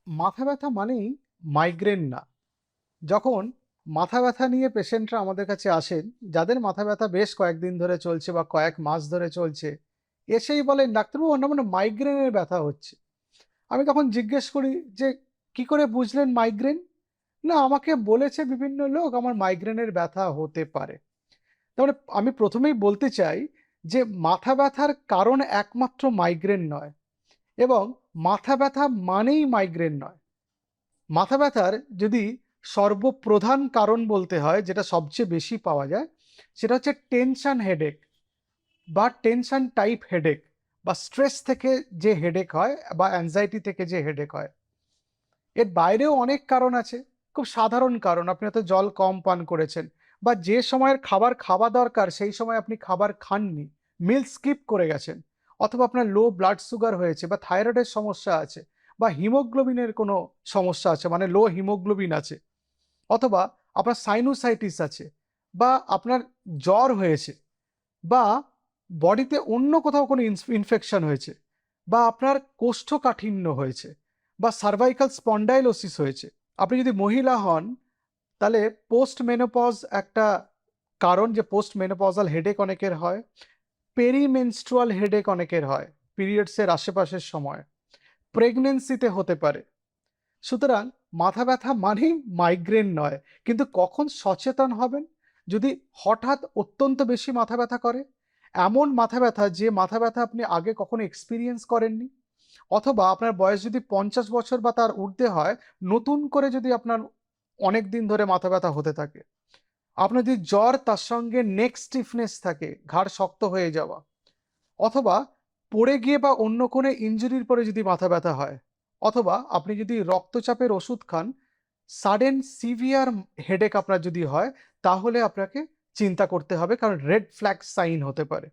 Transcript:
মাথা ব্যথা মানেই মাইগ্রেন না। যখন মাথা ব্যথা নিয়ে পেশেন্টরা আমাদের কাছে আসেন, যাদের মাথা ব্যথা বেশ কয়েকদিন ধরে চলছে বা কয়েক মাস ধরে চলছে, এসেই বলেন, "ডাক্তারবাবু আমার না মানে মাইগ্রেনের ব্যথা হচ্ছে।" আমি তখন জিজ্ঞেস করি যে, "কি করে বুঝলেন মাইগ্রেন?" "না, আমাকে বলেছে বিভিন্ন লোক আমার মাইগ্রেনের ব্যথা হতে পারে।" তার মানে আমি ১ম এই বলতে চাই যে মাথা ব্যথার কারণ একমাত্র মাইগ্রেন নয় এবং মাথা ব্যথা মানেই মাইগ্রেন নয়। মাথা ব্যথার যদি সর্বপ্রধান কারণ বলতে হয়, যেটা সবচেয়ে বেশি পাওয়া যায়, সেটা হচ্ছে টেনশন হেডেক বা টেনশন টাইপ হেডেক বা স্ট্রেস থেকে যে হেডেক হয় বা অ্যাংজাইটি থেকে যে হেডেক হয়। এর বাইরেও অনেক কারণ আছে। খুব সাধারণ কারণ, আপনি হয়তো জল কম পান করেছেন বা যে সময়ের খাবার খাওয়া দরকার সেই সময় আপনি খাবার খাননি, মিল স্কিপ করে গেছেন, অথবা আপনার লো ব্লাড সুগার হয়েছে বা থাইরয়েডের সমস্যা আছে বা হিমোগ্লোবিনের কোনো সমস্যা আছে, মানে লো হিমোগ্লোবিন আছে, অথবা আপনার সাইনোসাইটিস আছে বা আপনার জ্বর হয়েছে বা বডিতে অন্য কোথাও কোনো ইনফেকশন হয়েছে বা আপনার কোষ্ঠকাঠিন্য হয়েছে বা সার্ভাইকাল স্পন্ডাইলোসিস হয়েছে। আপনি যদি মহিলা হন তাহলে পোস্ট মেনোপজ একটা কারণ, যে পোস্ট মেনোপজাল হেডেক অনেকের হয়, পেরিমেনস্ট্রুয়াল হেডেক অনেকের হয় পিরিয়ডসের আশেপাশের সময়, প্রেগনেন্সিতে হতে পারে। সুতরাং মাথা ব্যথা মানেই মাইগ্রেন নয়। কিন্তু কখন সচেতন হবেন? যদি হঠাৎ অত্যন্ত বেশি মাথা ব্যথা করে, এমন মাথা ব্যথা যে মাথা ব্যথা আপনি আগে কখনো এক্সপেরিয়েন্স করেননি, অথবা আপনার বয়স যদি ৫০ বছর বা তার ঊর্ধ্বে হয়, নতুন করে যদি আপনার অনেক দিন ধরে মাথা ব্যথা হতে থাকে, আপনার যদি জ্বর তার সঙ্গে নেক স্টিফনেস থাকে, ঘাড় শক্ত হয়ে যাওয়া, অথবা পড়ে গিয়ে বা অন্য কোনো ইনজুরির পরে যদি মাথা ব্যথা হয়, অথবা আপনি যদি রক্তচাপের ওষুধ খান, সাডেন সিভিয়ার হেডেক আপনার যদি হয়, তাহলে আপনাকে চিন্তা করতে হবে, কারণ রেড ফ্ল্যাগ সাইন হতে পারে।